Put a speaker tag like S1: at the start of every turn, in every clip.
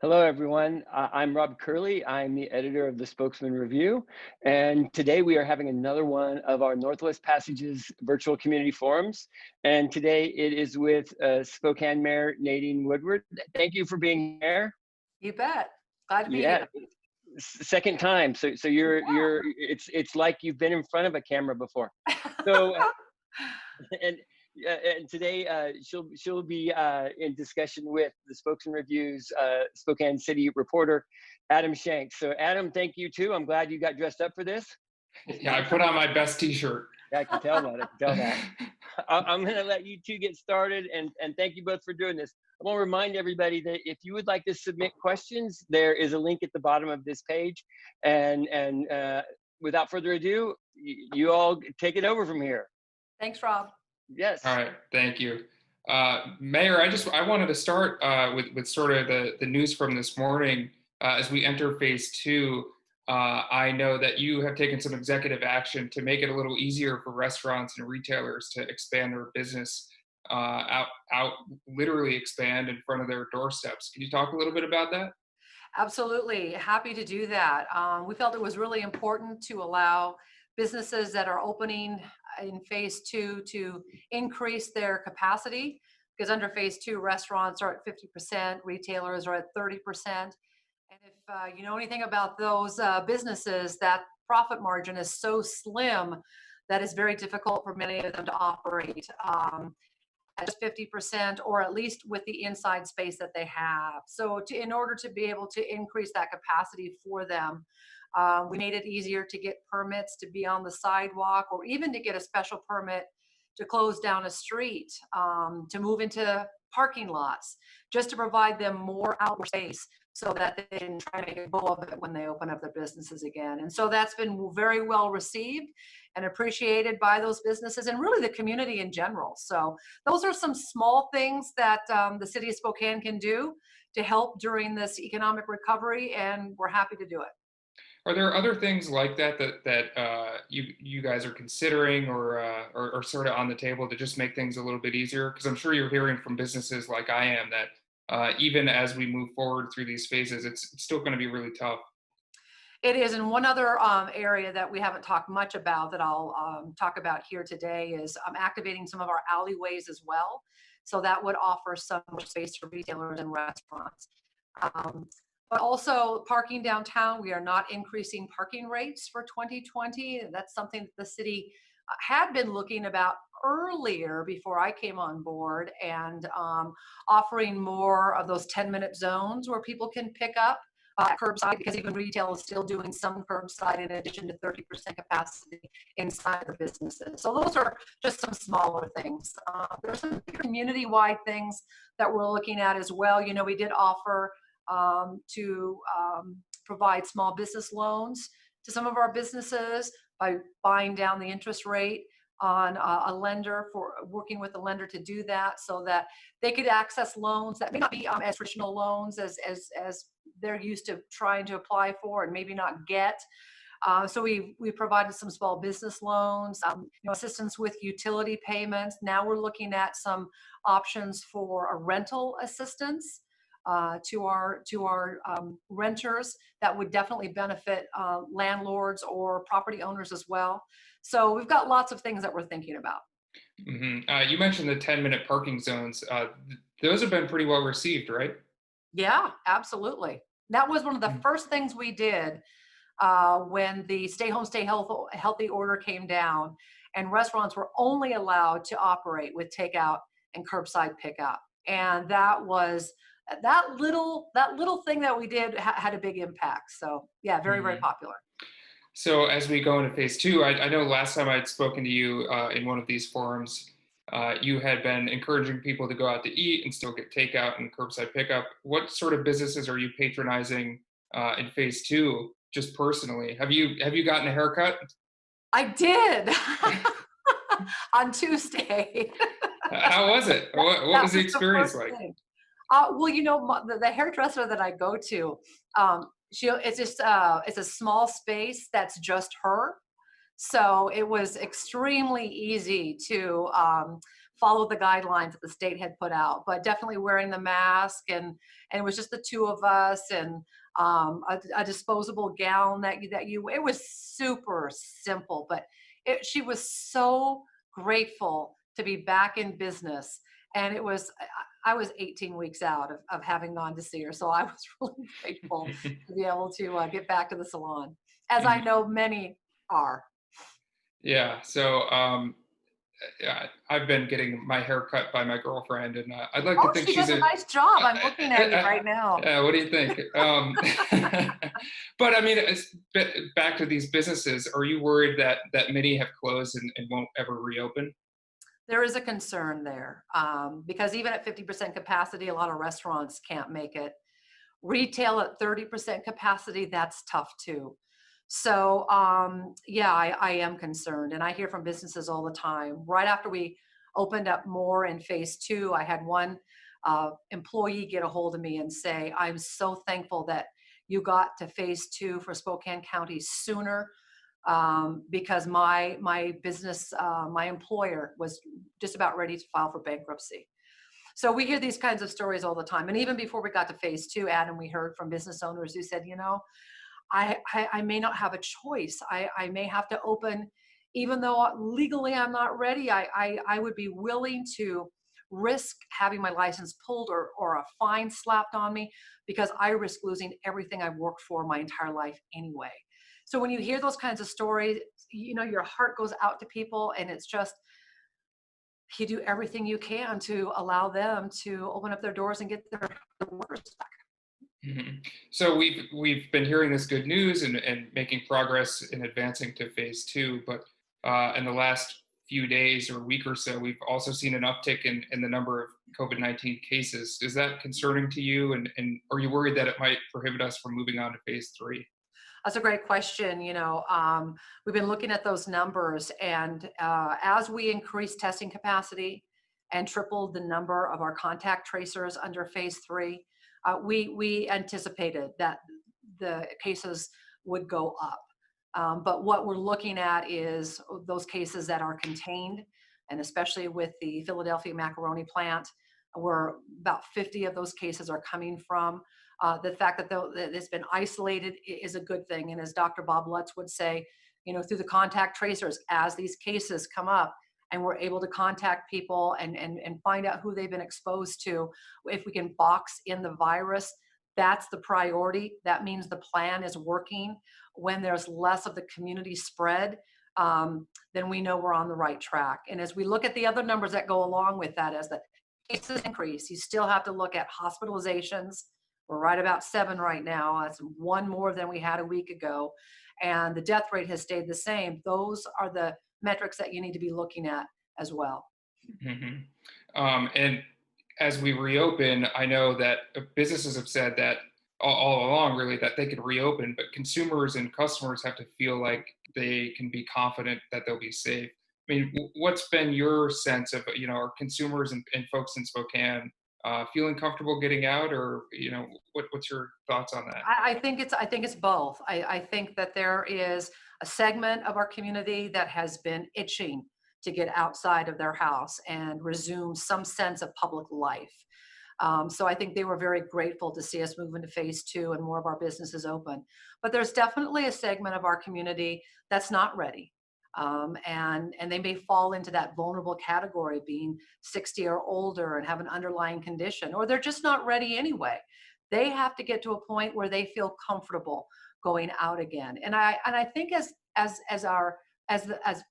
S1: Hello, everyone. I'm Rob Curley. I'm the editor of the Spokesman-Review. And today we are having another one of our Northwest Passages virtual community forums. And today it is with Spokane Mayor Nadine Woodward. Thank you for being here.
S2: You bet. Glad to be
S1: Yeah,
S2: here.
S1: second time. So it's like you've been in front of a camera before. So and and today she'll be in discussion with the Spokesman-Review's Spokane City reporter, Adam Shanks. So Adam, thank you too. I'm glad you got dressed up for this.
S3: Yeah, I put on my best t-shirt.
S1: Yeah, I can tell that. I can tell that. I'm going to let you two get started, and thank you both for doing this. I want to remind everybody that if you would like to submit questions, there is a link at the bottom of this page. And without further ado, you all take it over from here.
S2: Thanks, Rob.
S1: Yes.
S3: All right, thank you. Mayor, I wanted to start with sort of the news from this morning. As we enter phase two, I know that you have taken some executive action to make it a little easier for restaurants and retailers to expand their business, literally expand in front of their doorsteps. Can you talk a little bit about that?
S2: Absolutely. Happy to do that. We felt it was really important to allow businesses that are opening in phase two to increase their capacity, because under phase two, restaurants are at 50%, retailers are at 30%. And if you know anything about those businesses, that profit margin is so slim that it's very difficult for many of them to operate at just 50%, or at least with the inside space that they have. So in order to be able to increase that capacity for them, we made it easier to get permits to be on the sidewalk, or even to get a special permit to close down a street, to move into parking lots, just to provide them more outdoor space so that they can try to make a go of it when they open up their businesses again. And so that's been very well received and appreciated by those businesses, and really the community in general. So those are some small things that the city of Spokane can do to help during this economic recovery, and we're happy to do it.
S3: Are there other things like that you guys are considering or sort of on the table to just make things a little bit easier? Because I'm sure you're hearing from businesses like I am that even as we move forward through these phases, it's still going to be really tough.
S2: It is. And one other area that we haven't talked much about that I'll talk about here today is activating some of our alleyways as well. So that would offer some more space for retailers and restaurants. But also parking downtown, we are not increasing parking rates for 2020. That's something that the city had been looking about earlier before I came on board, and offering more of those 10-minute zones where people can pick up curbside, because even retail is still doing some curbside in addition to 30% capacity inside the businesses. So those are just some smaller things. There's some community-wide things that we're looking at as well. You know, we did offer to provide small business loans to some of our businesses by buying down the interest rate on a lender, for working with a lender to do that, so that they could access loans that may not be as traditional loans as they're used to trying to apply for and maybe not get. So we provided some small business loans, assistance with utility payments. Now we're looking at some options for a rental assistance to our renters that would definitely benefit landlords or property owners as well. So we've got lots of things that we're thinking about.
S3: Mm-hmm. You mentioned the 10-minute parking zones. Those have been pretty well received, right?
S2: Yeah, absolutely. That was one of the first things we did when the Stay Home, Stay Healthy order came down, and restaurants were only allowed to operate with takeout and curbside pickup. And that little thing that we did had a big impact. So yeah, very, very popular.
S3: So as we go into phase two, I know last time I'd spoken to you in one of these forums, you had been encouraging people to go out to eat and still get takeout and curbside pickup. What sort of businesses are you patronizing in phase two, just personally? Have you gotten a haircut?
S2: I did on Tuesday.
S3: How was it? What was the experience like?
S2: Well, you know, the hairdresser that I go to, it's a small space that's just her. So it was extremely easy to follow the guidelines that the state had put out, but definitely wearing the mask, and it was just the two of us, and a disposable gown it was super simple, but she was so grateful to be back in business. And I was 18 weeks out of having gone to see her. So I was really grateful to be able to get back to the salon, as I know many are.
S3: Yeah. So yeah, I've been getting my hair cut by my girlfriend, and I'd like to think
S2: She
S3: she's
S2: does a nice job. I'm looking at you right now.
S3: Yeah, what do you think? But I mean, back to these businesses, are you worried that many have closed and won't ever reopen?
S2: There is a concern there, because even at 50% capacity, a lot of restaurants can't make it. Retail at 30% capacity, that's tough too. So yeah, I am concerned, and I hear from businesses all the time. Right after we opened up more in phase 2, I had one employee get a hold of me and say, I'm so thankful that you got to phase 2 for Spokane County sooner, because my business, my employer was just about ready to file for bankruptcy. So we hear these kinds of stories all the time. And even before we got to phase 2, Adam, we heard from business owners who said, I may not have a choice. I may have to open, even though legally I'm not ready. I would be willing to risk having my license pulled or a fine slapped on me, because I risk losing everything I've worked for my entire life anyway. So when you hear those kinds of stories, your heart goes out to people, and it's just, you do everything you can to allow them to open up their doors and get their workers back.
S3: Mhm. So we've been hearing this good news and making progress in advancing to phase 2, but in the last few days or week or so, we've also seen an uptick in the number of COVID-19 cases. Is that concerning to you? And are you worried that it might prohibit us from moving on to phase 3?
S2: That's a great question. We've been looking at those numbers, and as we increase testing capacity and tripled the number of our contact tracers under phase 3, we anticipated that the cases would go up. But what we're looking at is those cases that are contained, and especially with the Philadelphia macaroni plant, where about 50 of those cases are coming from. The fact that it's been isolated is a good thing. And as Dr. Bob Lutz would say, through the contact tracers, as these cases come up and we're able to contact people and find out who they've been exposed to, if we can box in the virus, that's the priority. That means the plan is working. When there's less of the community spread, then we know we're on the right track. And as we look at the other numbers that go along with that, as the cases increase, you still have to look at hospitalizations. We're right about 7 right now. That's 1 more than we had a week ago. And the death rate has stayed the same. Those are the metrics that you need to be looking at as well.
S3: Mm-hmm. And as we reopen, I know that businesses have said that all along, really, that they could reopen, but consumers and customers have to feel like they can be confident that they'll be safe. I mean, what's been your sense of, our consumers and folks in Spokane feeling comfortable getting out, or, what's your thoughts on that?
S2: I think it's both. I think that there is a segment of our community that has been itching to get outside of their house and resume some sense of public life. So I think they were very grateful to see us move into phase 2 and more of our businesses open. But there's definitely a segment of our community that's not ready. And they may fall into that vulnerable category, being 60 or older and have an underlying condition, or they're just not ready anyway. They have to get to a point where they feel comfortable going out again. And I think as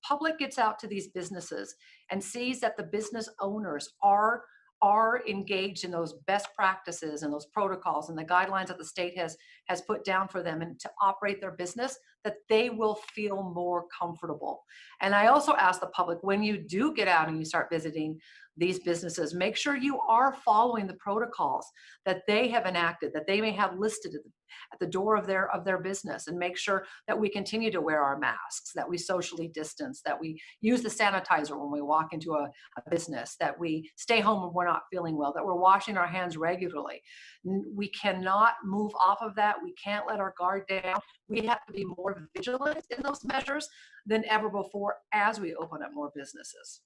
S2: public gets out to these businesses and sees that the business owners are engaged in those best practices and those protocols and the guidelines that the state has put down for them and to operate their business, that they will feel more comfortable. And I also ask the public, when you do get out and you start visiting these businesses, make sure you are following the protocols that they have enacted, that they may have listed at the door of their business, and make sure that we continue to wear our masks, that we socially distance, that we use the sanitizer when we walk into a business, that we stay home when we're not feeling well, that we're washing our hands regularly. We cannot move off of that. We can't let our guard down. We have to be more vigilant in those measures than ever before as we open up more businesses.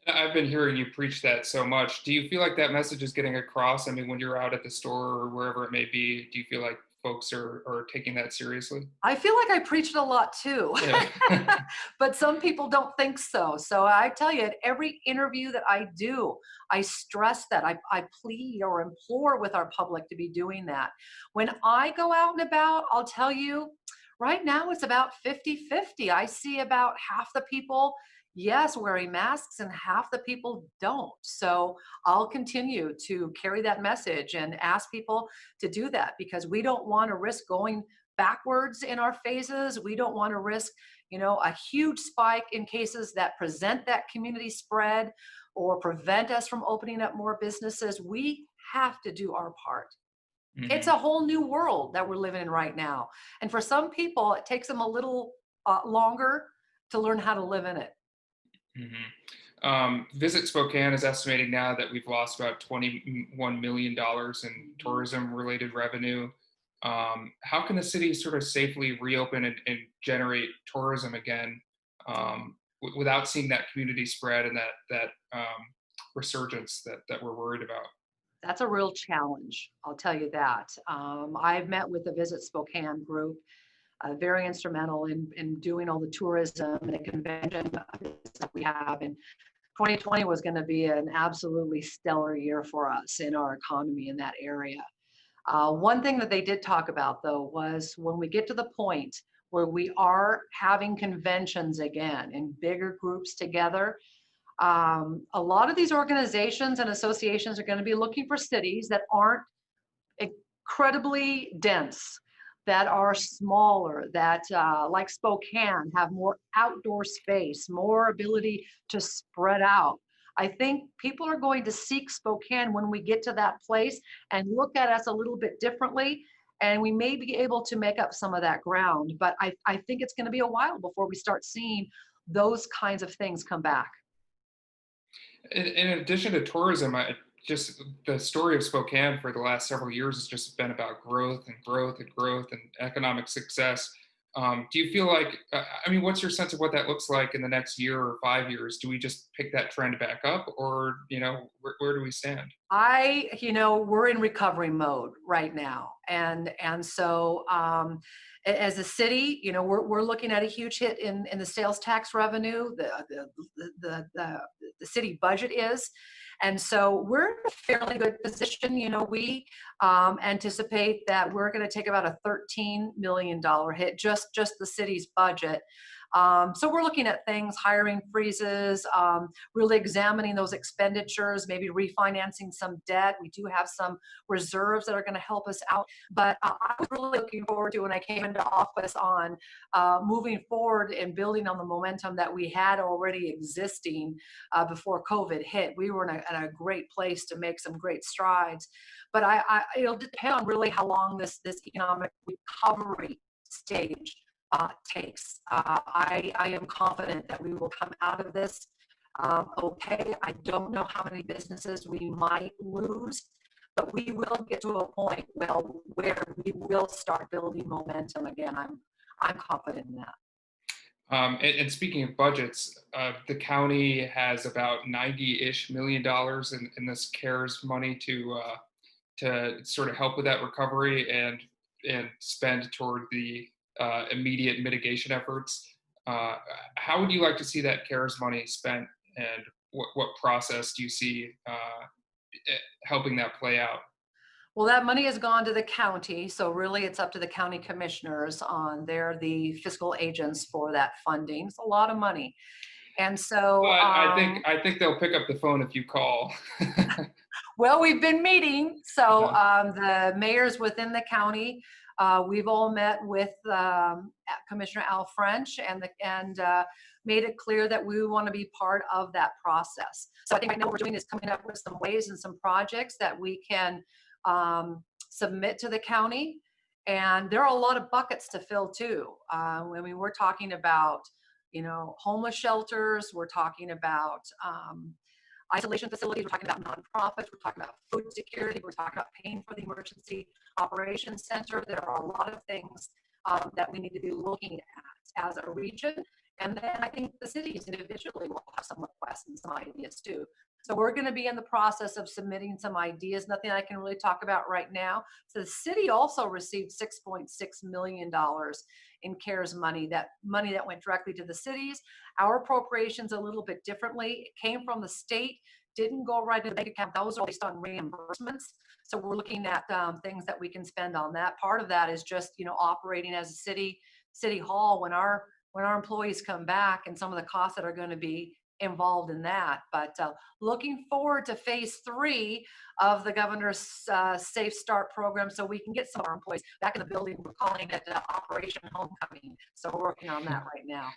S3: I've been hearing you preach that so much. Do you feel like that message is getting across? I mean, when you're out at the store or wherever it may be, do you feel like folks are taking that seriously?
S2: I feel like I preach it a lot too,
S3: Yeah.
S2: but some people don't think so. So I tell you, at every interview that I do, I stress that. I plead or implore with our public to be doing that. When I go out and about, I'll tell you, right now it's about 50-50. I see about half the people, yes, wearing masks, and half the people don't. So I'll continue to carry that message and ask people to do that, because we don't want to risk going backwards in our phases. We don't want to risk, a huge spike in cases that present that community spread or prevent us from opening up more businesses. We have to do our part. It's
S3: Hmm.
S2: a whole new world that we're living in right now. And for some people, it takes them a little longer to learn how to live in it.
S3: Hmm. Visit Spokane is estimating now that we've lost about $21 million in tourism related revenue. How can the city sort of safely reopen and generate tourism again without seeing that community spread and that resurgence that we're worried about?
S2: That's a real challenge. I'll tell you that. I've met with the Visit Spokane group, very instrumental in doing all the tourism and the convention that we have. And 2020 was going to be an absolutely stellar year for us in our economy in that area. One thing that they did talk about, though, was when we get to the point where we are having conventions again in bigger groups together, a lot of these organizations and associations are going to be looking for cities that aren't incredibly dense, that are smaller, that like Spokane have more outdoor space, more ability to spread out. I think people are going to seek Spokane when we get to that place and look at us a little bit differently. And we may be able to make up some of that ground. But I think it's going to be a while before we start seeing those kinds of things come back.
S3: In addition to tourism, just the story of Spokane for the last several years has just been about growth and growth and growth and economic success. Do you feel like, I mean, what's your sense of what that looks like in the next year or 5 years? Do we just pick that trend back up, or where do we stand?
S2: We're in recovery mode right now, and so as a city, we're looking at a huge hit in the sales tax revenue. The city budget is, and so we're in a fairly good position. We anticipate that we're going to take about a $13 million hit, just the city's budget. So we're looking at things, hiring freezes, really examining those expenditures, maybe refinancing some debt. We do have some reserves that are going to help us out. But I was really looking forward to, when I came into office, on moving forward and building on the momentum that we had already existing before COVID hit. We were in a great place to make some great strides. But it'll depend on really how long this economic recovery stage takes. I am confident that we will come out of this okay. I don't know how many businesses we might lose, but we will get to a point, well, where we will start building momentum again. I'm confident in that.
S3: And speaking of budgets, the county has about $90-ish million in this CARES money to sort of help with that recovery and spend toward the immediate mitigation efforts. How would you like to see that CARES money spent, and what process do you see helping that play out?
S2: Well, that money has gone to the county, so really it's up to the county commissioners. They're the fiscal agents for that funding. It's a lot of money. And so,
S3: But I think they'll pick up the phone if you call.
S2: well, we've been meeting. So
S3: Uh-huh.
S2: the mayors within the county, we've all met with Commissioner Al French and made it clear that we want to be part of that process. So I think right now what we're doing is coming up with some ways and some projects that we can submit to the county. And there are a lot of buckets to fill too. I mean, we're talking about, homeless shelters. We're talking about isolation facilities. We're talking about nonprofits. We're talking about food security. We're talking about paying for the emergency operations center. There are a lot of things that we need to be looking at as a region. And then I think the cities individually will have some requests and some ideas too. So we're going to be in the process of submitting some ideas, nothing I can really talk about right now. So the city also received $6.6 million in CARES money that went directly to the cities. Our appropriations a little bit differently. It came from the state, didn't go right into the bank account. Those are based on reimbursements. So we're looking at things that we can spend on that. Part of that is just, operating as a city hall when our employees come back and some of the costs that are going to be involved in that. But looking forward to phase 3 of the governor's Safe Start program, so we can get some of our employees back in the building. We're calling it Operation Homecoming. So we're working on that right now.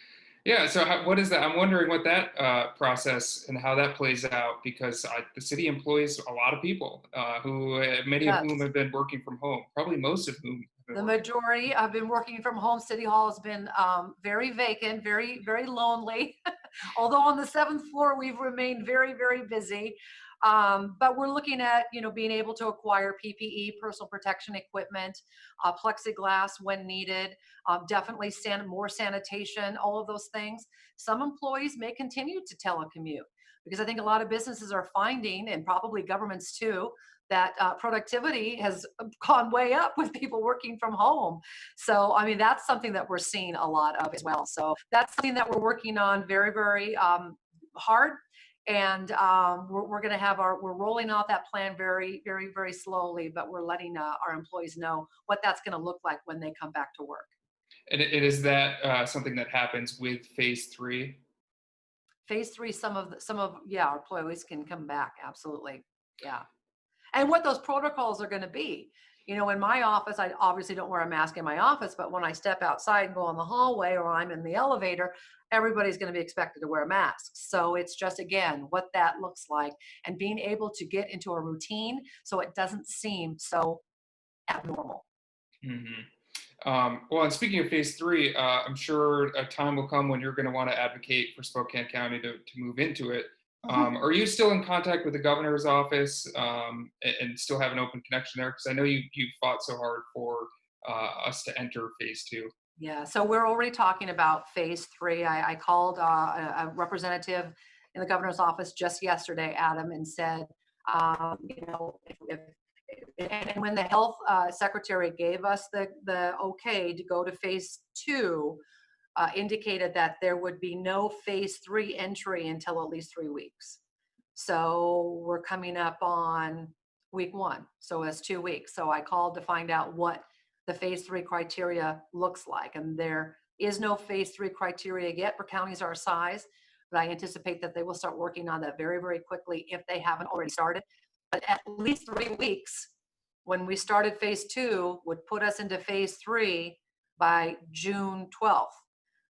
S3: Yeah, so what is that? I'm wondering what that process and how that plays out, because the city employs a lot of people who, many of whom have been working from home, probably most of whom.
S2: The majority have been working from home. City Hall has been very vacant, very, very lonely. Although on the 7th floor, we've remained very, very busy. But we're looking at, being able to acquire PPE, personal protection equipment, plexiglass when needed, definitely more sanitation, all of those things. Some employees may continue to telecommute because I think a lot of businesses are finding, and probably governments too, that productivity has gone way up with people working from home. So, I mean, that's something that we're seeing a lot of as well. So that's something that we're working on very, very hard. And we're going to have we're rolling out that plan very, very, very slowly, but we're letting our employees know what that's going to look like when they come back to work.
S3: And is that something that happens with phase 3?
S2: Phase 3, some of our employees can come back. Absolutely. Yeah. And what those protocols are going to be. In my office, I obviously don't wear a mask in my office, but when I step outside and go on the hallway or I'm in the elevator, everybody's going to be expected to wear masks. So it's just, again, what that looks like and being able to get into a routine so it doesn't seem so abnormal.
S3: Mm-hmm. Well, and speaking of phase 3, I'm sure a time will come when you're going to want to advocate for Spokane County to move into it. Are you still in contact with the governor's office and still have an open connection there? Because I know you fought so hard for us to enter phase 2.
S2: Yeah, so we're already talking about phase 3. I called a representative in the governor's office just yesterday, Adam, and said, and when the health secretary gave us the okay to go to phase 2, indicated that there would be no phase 3 entry until at least 3 weeks. So we're coming up on week 1. So it's 2 weeks. So I called to find out what the phase 3 criteria looks like. And there is no phase 3 criteria yet for counties our size, but I anticipate that they will start working on that very, very quickly if they haven't already started. But at least 3 weeks when we started phase 2 would put us into phase 3 by June 12th.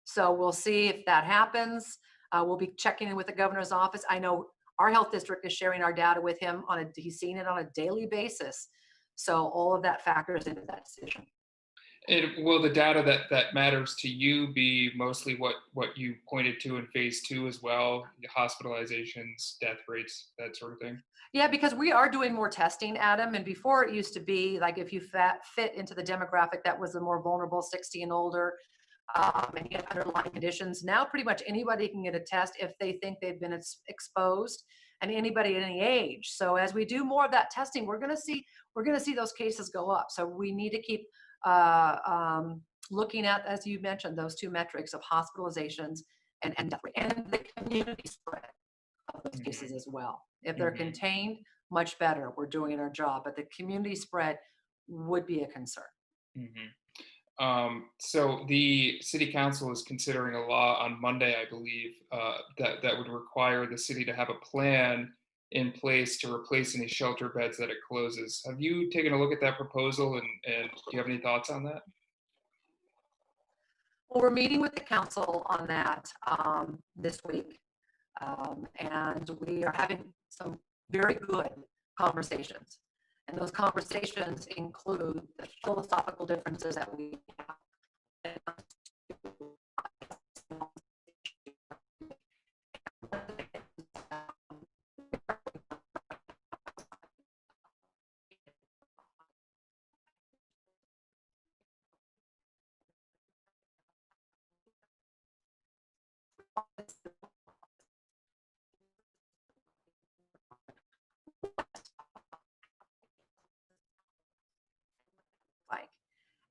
S2: So we'll see if that happens. We'll be checking in with the governor's office. I know our health district is sharing our data with him he's seeing it on a daily basis. So all of that factors into that decision.
S3: And will the data that matters to you be mostly what you pointed to in phase 2 as well? Hospitalizations, death rates, that sort of thing?
S2: Yeah, because we are doing more testing, Adam. And before it used to be like if you fit into the demographic that was the more vulnerable, 60 and older, and you have underlying conditions. Now pretty much anybody can get a test if they think they've been exposed, and anybody at any age. So as we do more of that testing, we're going to see those cases go up. So we need to keep looking at, as you mentioned, those 2 metrics of hospitalizations and death rate, and the community spread of those cases as well. If they're contained, much better. We're doing our job, but the community spread would be a concern.
S3: So the city council is considering a law on Monday, I believe, that would require the city to have a plan in place to replace any shelter beds that it closes. Have you taken a look at that proposal, and do you have any thoughts on that?
S2: Well, we're meeting with the council on that this week, and we are having some very good conversations. And those conversations include the philosophical differences that we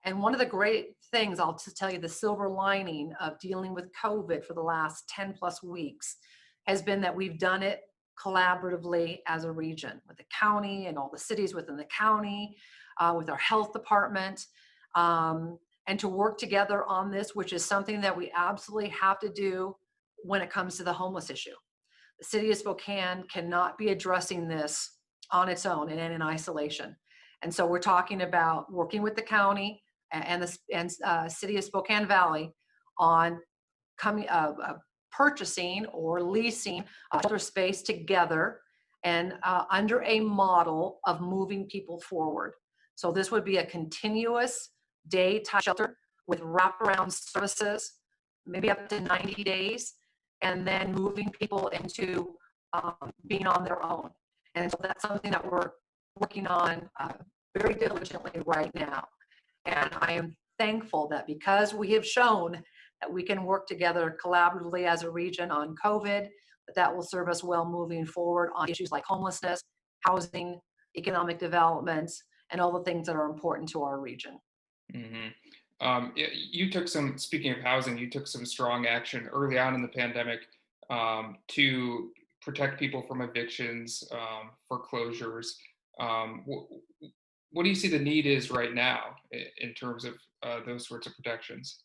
S2: And one of the great things, I'll just tell you, the silver lining of dealing with COVID for the last 10 plus weeks has been that we've done it collaboratively as a region with the county and all the cities within the county, with our health department, and to work together on this, which is something that we absolutely have to do when it comes to the homeless issue. The city of Spokane cannot be addressing this on its own and in isolation. And so we're talking about working with the county and the city of Spokane Valley on purchasing or leasing shelter space together and under a model of moving people forward. So this would be a continuous day-type shelter with wraparound services, maybe up to 90 days, and then moving people into being on their own. And so that's something that we're working on very diligently right now. And I am thankful that because we have shown that we can work together collaboratively as a region on COVID, that will serve us well moving forward on issues like homelessness, housing, economic development, and all the things that are important to our region.
S3: Mm-hmm. You took some, speaking of housing, you took some strong action early on in the pandemic to protect people from evictions, foreclosures. What do you see the need is right now in terms of those sorts of protections?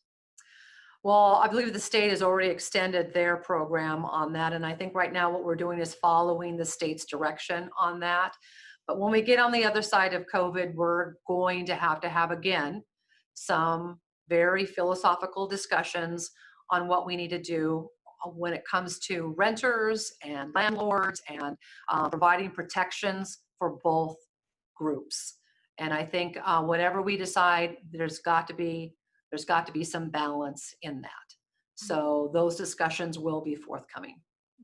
S2: Well, I believe the state has already extended their program on that. And I think right now what we're doing is following the state's direction on that. But when we get on the other side of COVID, we're going to have again, some very philosophical discussions on what we need to do when it comes to renters and landlords and providing protections for both groups. And I think whatever we decide, there's got to be some balance in that. So those discussions will be forthcoming.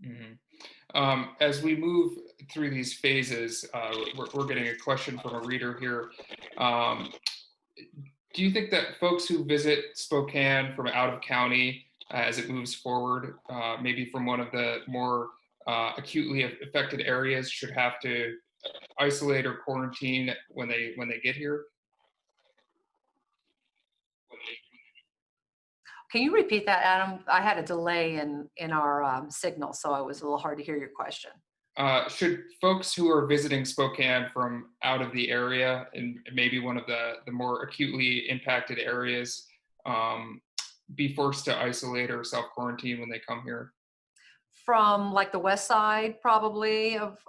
S3: Mm-hmm. As we move through these phases, we're getting a question from a reader here. Do you think that folks who visit Spokane from out of county as it moves forward, maybe from one of the more acutely affected areas, should have to isolate or quarantine when they get here?
S2: Can you repeat that, Adam? I had a delay in our signal, so it was a little hard to hear your question.
S3: Should folks who are visiting Spokane from out of the area and maybe one of the more acutely impacted areas be forced to isolate or self-quarantine when they come here?
S2: From like the west side, probably, of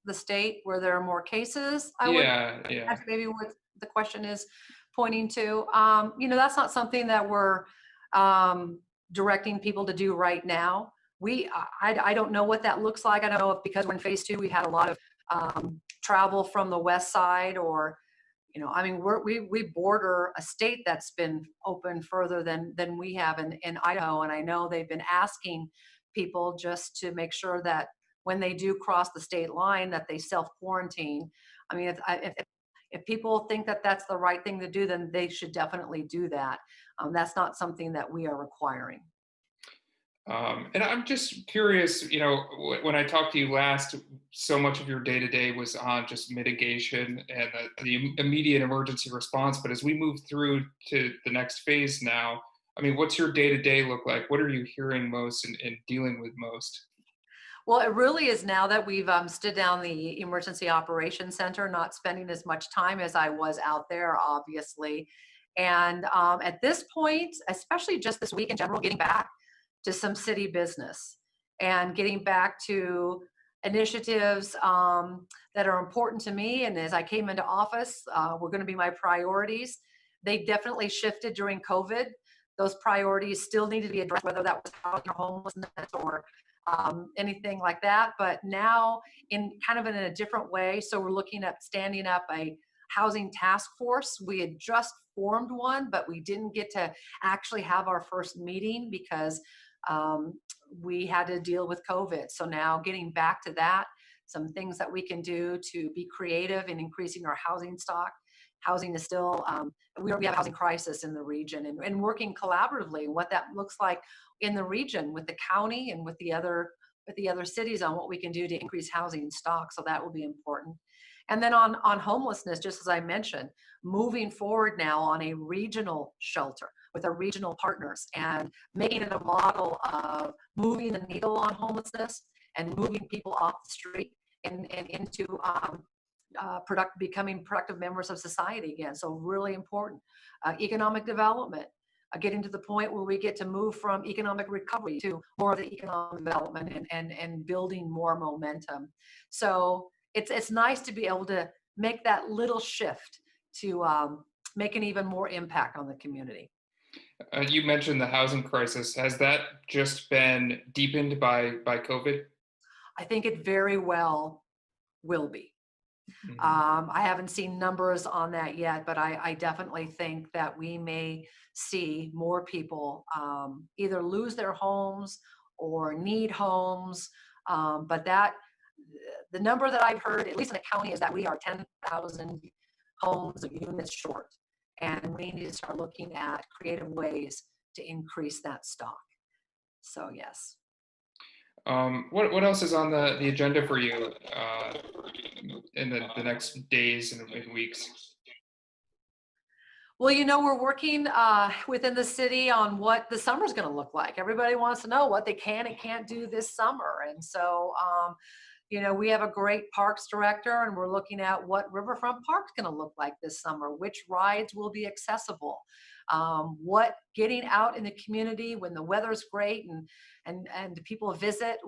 S2: the state where there are more cases,
S3: Yeah.
S2: That's maybe what the question is pointing to. That's not something that we're directing people to do right now. I don't know what that looks like. I don't know if because we're in phase 2, we had a lot of travel from the west side, or we border a state that's been open further than we have in Idaho, and I know they've been asking people just to make sure that when they do cross the state line that they self-quarantine. I mean, if people think that that's the right thing to do, then they should definitely do that. That's not something that we are requiring.
S3: And I'm just curious, when I talked to you last, so much of your day-to-day was on just mitigation and the immediate emergency response. But as we move through to the next phase now, I mean, what's your day-to-day look like? What are you hearing most and dealing with most?
S2: Well, it really is now that we've stood down the Emergency Operations Center, not spending as much time as I was out there, obviously. And at this point, especially just this week in general, getting back to some city business and getting back to initiatives that are important to me. And as I came into office, were going to be my priorities. They definitely shifted during COVID. Those priorities still need to be addressed, whether that was housing or homelessness or anything like that. But now in a different way. So we're looking at standing up a housing task force. We had just formed one, but we didn't get to actually have our first meeting because we had to deal with COVID. So now getting back to that, some things that we can do to be creative in increasing our housing stock. Housing is still, we have a housing crisis in the region, and working collaboratively and what that looks like in the region with the county and with the other cities on what we can do to increase housing stock. So that will be important. And then on homelessness, just as I mentioned, moving forward now on a regional shelter with our regional partners and making it a model of moving the needle on homelessness and moving people off the street and into becoming productive members of society again. So really important. Economic development, getting to the point where we get to move from economic recovery to more of the economic development and building more momentum. So it's nice to be able to make that little shift to make an even more impact on the community.
S3: You mentioned the housing crisis. Has that just been deepened by COVID?
S2: I think it very well will be. I haven't seen numbers on that yet, but I definitely think that we may see more people either lose their homes or need homes. But the number that I've heard, at least in the county, is that we are 10,000 homes of units short. And we need to start looking at creative ways to increase that stock. So yes.
S3: What else is on the agenda for you in the next days and weeks?
S2: Well, we're working within the city on what the summer's going to look like. Everybody wants to know what they can and can't do this summer. And so, we have a great parks director, and we're looking at what Riverfront Park's going to look like this summer, which rides will be accessible, what getting out in the community when the weather's great and people visit,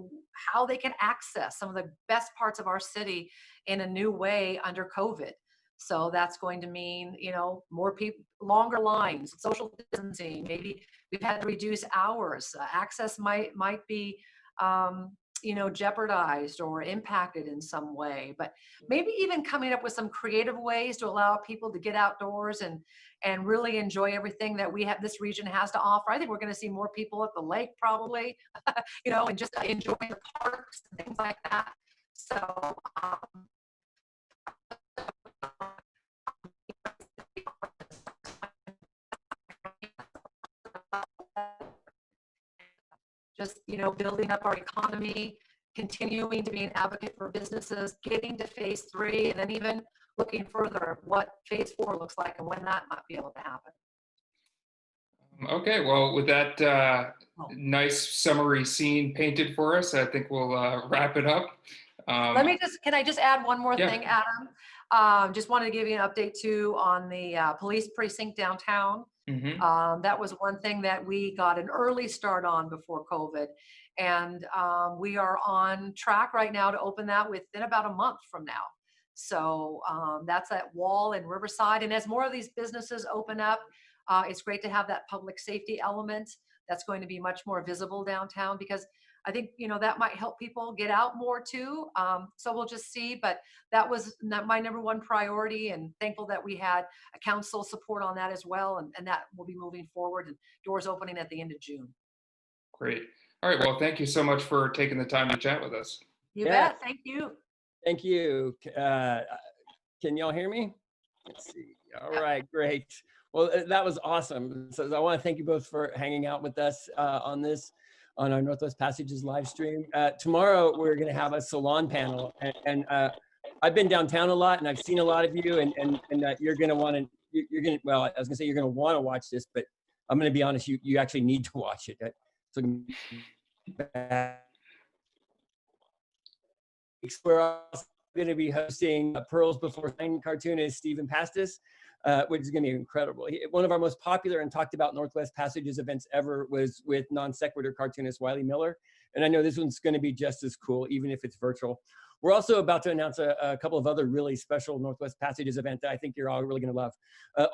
S2: how they can access some of the best parts of our city in a new way under COVID. So that's going to mean, more people, longer lines, social distancing. Maybe we've had to reduce hours. Access might be, jeopardized or impacted in some way. But maybe even coming up with some creative ways to allow people to get outdoors and really enjoy everything that this region has to offer. I think we're going to see more people at the lake probably, and just enjoying the parks and things like that. So. Just, building up our economy, continuing to be an advocate for businesses, getting to phase 3, and then even looking further what phase 4 looks like and when that might be able to happen.
S3: Okay, well, with that nice summary scene painted for us, I think we'll wrap it up.
S2: Can I just add one more thing, Adam? Just wanted to give you an update too on the police precinct downtown. That was one thing that we got an early start on before COVID. And we are on track right now to open that within about a month from now. So that's at Wall and Riverside. And as more of these businesses open up, it's great to have that public safety element that's going to be much more visible downtown, because I think, that might help people get out more too. So we'll just see, but that was my number one priority, and thankful that we had a council support on that as well. And that will be moving forward and doors opening at the end of June.
S3: Great. All right. Well, thank you so much for taking the time to chat with us.
S2: You bet. Thank you.
S1: Thank you. Can y'all hear me? Let's see. All right, great. Well, that was awesome. So I want to thank you both for hanging out with us on our Northwest Passages live stream. Tomorrow, we're going to have a salon panel. And I've been downtown a lot, and I've seen a lot of you, and you're going to want to, well, I was going to say you're going to want to watch this, but I'm going to be honest, you actually need to watch it. So we're also going to be hosting Pearls Before Sign cartoonist Stephen Pastis, which is going to be incredible. One of our most popular and talked about Northwest Passages events ever was with non sequitur cartoonist Wiley Miller. And I know this one's going to be just as cool, even if it's virtual. We're also about to announce a couple of other really special Northwest Passages events that I think you're all really going to love.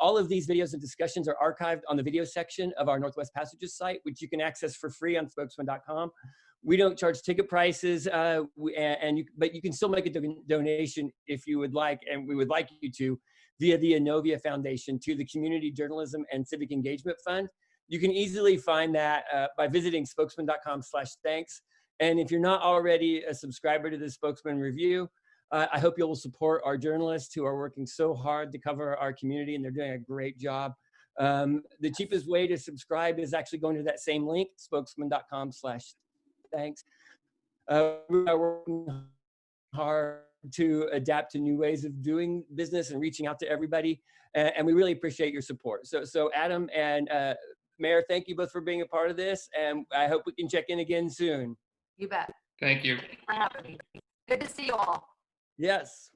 S1: All of these videos and discussions are archived on the video section of our Northwest Passages site, which you can access for free on spokesman.com. We don't charge ticket prices, but you can still make a donation if you would like, and we would like you to, via the Inovia Foundation to the Community Journalism and Civic Engagement Fund. You can easily find that by visiting spokesman.com/thanks. And if you're not already a subscriber to the Spokesman-Review, I hope you'll support our journalists who are working so hard to cover our community, and they're doing a great job. The cheapest way to subscribe is actually going to that same link, spokesman.com/thanks. We are working hard to adapt to new ways of doing business and reaching out to everybody. And we really appreciate your support. So Adam and Mayor, thank you both for being a part of this. And I hope we can check in again soon.
S2: You bet.
S3: Thank you.
S2: Thanks for having me. Good to see you all.
S1: Yes.